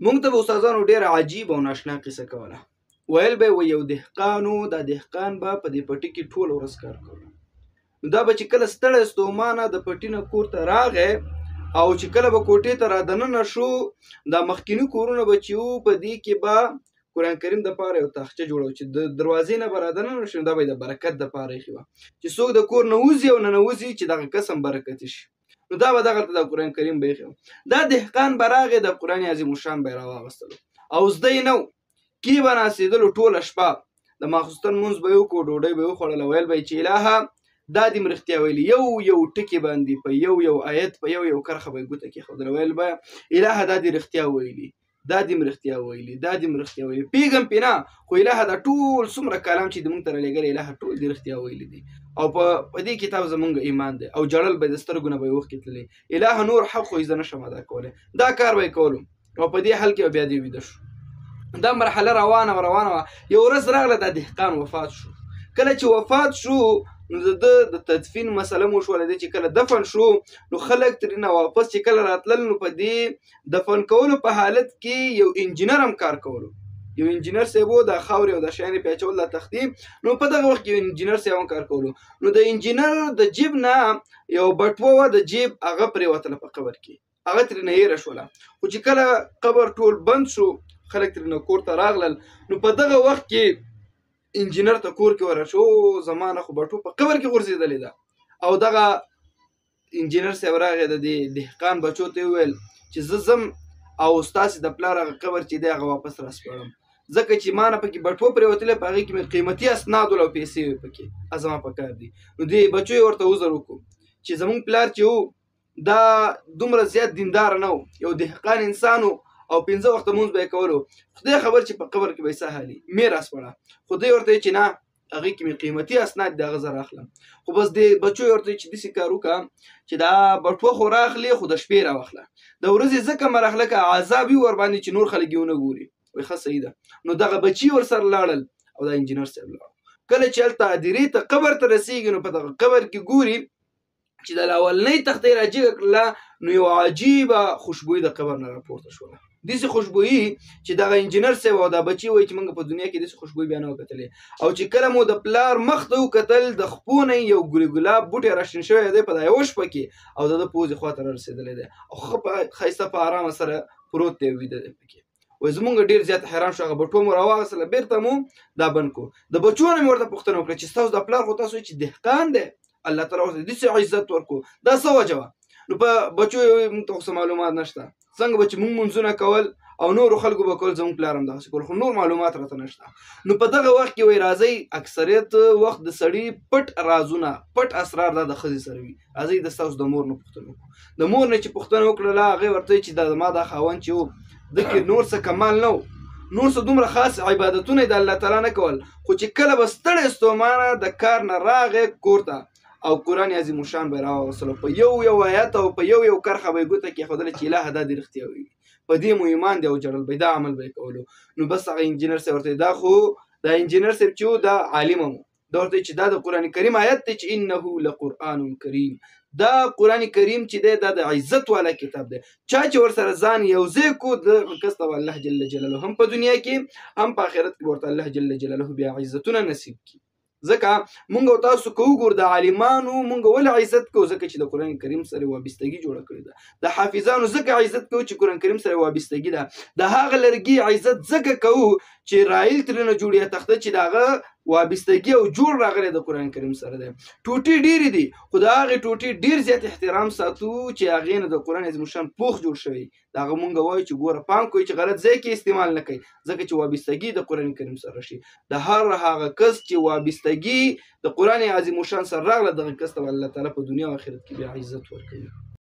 مونږ ته به استادانو ډېره عجیب او ناشنا قصه کوله. ویل به یې یو دهقان و، دا دهقان به په دې پټي کې ټوله ورځ کار کوله. نو دا به چې کله ستړی ستومانه د پټي نه کور ته راغی او چې کله به کوټې ته را دننه شو، دا مخکیني کورونه به چې وو په دې کې به قرآن کریم دپاره یو تاخچه جوړه چې د دروازې نه به را دننه شي، دا به یې د برکت دپاره ایښې وه چې څوک د کور نه وځي او ننوځي چې دغه کس هم برکتي شي. نو دا به دغلته د قرآن کریم به ایښی و. دا دهقان به راغی، د قرآن عظیم الشان به یې راواغېستلو او زده یې نه و، کې به ناستېدلو ټوله شپه، د ماخوستن لمونځ به یې وکړو، ډوډۍ به یې وخوړله، ویل به یې چې الهه دا دې م رښتیا ویلي، یو ټکي باندې په یو آیت په یو کرښه به یې ګوته کېښودله، ویل به الهه دا دې رښتیا ویلي، دا دې م رښتیا ویلي، دا دې م رښتیا ویلي، پوهېږم پرې نه، خو الهه دا ټول څومره کلام چې دې مونږ ته رالیږلی الهه ټول دې رښتیا ویلي دي او په دې کتاب زمونږ ایمان دی. او جړل به یې د سترګو نه به یې اوښکې تللې، الهه نور حق خو زه نشم ادا کولی. دا کار به یې کولو او په دې حال کې به بیا دې ویده شو. دا مرحله روانه وه. یو ورځ راغله دا دهقان وفات شو. کله چې وفات شو نو د د تدفین مسله مو شوله، دی چې کله دفن شو نو خلک ترېنه واپس چې کله راتلل نو په دې دفن کولو په حالت کې یو انجینر هم کار کولو. یو انجینر صاحب و، دا خاورې او دا شیان یې پیچول دا تختې، نو په دغه وخت کې یو انجینر صاحب هم کار کولو. نو د انجینر د جیب نه یو بټوه وه، د جیب هغه پرېوتله په قبر کې، هغه ترېنه هېره شوله. خو چې کله قبر ټول بند شو، خلک ترېنه کور ته راغلل، نو په دغه وخت کې انجینر ته کور کې ورشو، زما نه خو بټوه په قبر کې غورځېدلې ده. او دغه انجینر صاحب راغی د دې دهقان بچو ته وویل چې زه ځم او ستاسې د پلار هغه قبر چې دی هغه واپس راسپړم، ځکه چې ما نه پکې بټوه پرېوتلې، په هغې کې مې قیمتي اسناد ول او پیسې وې پکې، زما په کار دي. نو دې بچو یې ورته عذر وکړو چې زمونږ پلار چې و دا دومره زیات دینداره نه و، یو دهقان انسان و او 5 وخته لمونځ به یې کولو، خدای خبر چې په قبر کې به یې څه حالي، مې راسپړه. خو دی ورته چې نه، هغې کې مې قیمتي اسناد د هغه زه راخلم. خو بس دې بچو یې ورته چې داسې کار وکړه چې دا بټوه خو راخلې خو د شپې راواخله، د ورځې ځکه مه راخله که عذاب وي ورباندې چې نور خلک یې ونه ګوري. وایي ښه صحیح ده. نو دغه بچي ورسره لاړل او دا انجینر صاحب لاړ. کله چې هلته هدیرې ته قبر ته رسېږي نو په دغه قبر کې ګوري چې د اولنۍ تختې راجګه کړله نو یو عجیبه خوشبویي د قبر نه راپورته شوله. داسې خوشبویي چې دغه انجینر صاحب او دا بچي وایي چې موږ په دنیا کې داسې خوشبویي بیا نه وکتلې. او چې کله مو د پلار مخ ته وکتل، د خپو نه یو ګلي ګلاب بوټی راشین شوی دی په دا یوه شپه کې، او د ده پوزې خوا ته رارسېدلی دی او ښه ښایسته په ارامه سره پروت دی، ویده دی پکې. وایي زمونږ ډېر زیات حیران شو، هغه بټوه مو راواغېستله، بېرته مو دا بند کړو. د بچو نه مې ورته پوښتنه وکړه چې ستاسو د پلار خو تاسو وایي چې دهقان دی، الله تعالی ورته داسې عزت ورکړو، دا څه وجه وه؟ نو په بچو یې موږ ته خو څه معلومات نشته، څنګه به چې موږ لمونځونه کول او نورو خلکو به کول، زموږ پلار هم دغسې کول، خو نور معلومات راته نشته. نو په دغه وخت کې وایي راځئ، اکثریت وخت د سړي پټ رازونه، پټ اسرار دا د ښځې سره وي. راځئ د ستاسو د مور نه پوښتنه وکړو. د مور نه چې پوښتنه وکړله، هغې ورته وایي چې دا زما دا خاوند چې و ده کې نور څه کمال نه و، نور څه دومره خاص عبادتونه یې د الله تعالی نه کول، خو چې کله به ستړی ستومانه د کار نه راغی کور ته او قرآن عظیم الشان به یې راواغېستلو، په یو آیت او په یو کرښه به یې ګوته کېښودله چې الهه دا دې رښتیا ویلي، په دې مو ایمان دی، او جړل به یې دا عمل به یې کولو. نو بس هغه انجینر صاحب ورته دا خو دا انجینر صاحب چې و دا عالم هم و، دا ورته چې دا د قرآن کریم آیت دی چې انه لقرآن کریم، دا قرآن کریم چې دی دا د عزت والا کتاب دی. چا چې ورسره ځان یوځای کو دغه کس ته الله جل جلاله هم په دنیا کې هم په آخرت کې ورته الله جل جلاله بیا عزتونه نصیب کړي. ځکه مونږ او تاسو که وګورو د عالمانو مونږ ولې عزت کوو؟ ځکه چې د قرآن کریم سره وابستګي جوړه کړې ده. د حافظانو ځکه عزت کوو چې قرآن کریم سره وابستګي ده. د هغه لرګي عزت ځکه کوو چې رایل ترېنه جوړ یا تخته چې د هغه وابستګي او جوړ راغلی د قرآن کریم سره دی. ټوټې ډېرې دي خو د هغې ټوټې ډېر زیات احترام ساتو چې هغې نه د قرآن عظیم الشان پوښ جوړ شوی. د هغه مونږ وایو چې ګوره پام کوئ چې غلط ځای کې استعمال نه کوئ، ځکه چې وابستګي د قرآن کریم سره شي. د هر هغه کس چې وابستګي د قرآن عظیم الشان سره راغله، دغه کس ته الله تعالی په دنیا او آخرت کې بیا عزت ورکوي.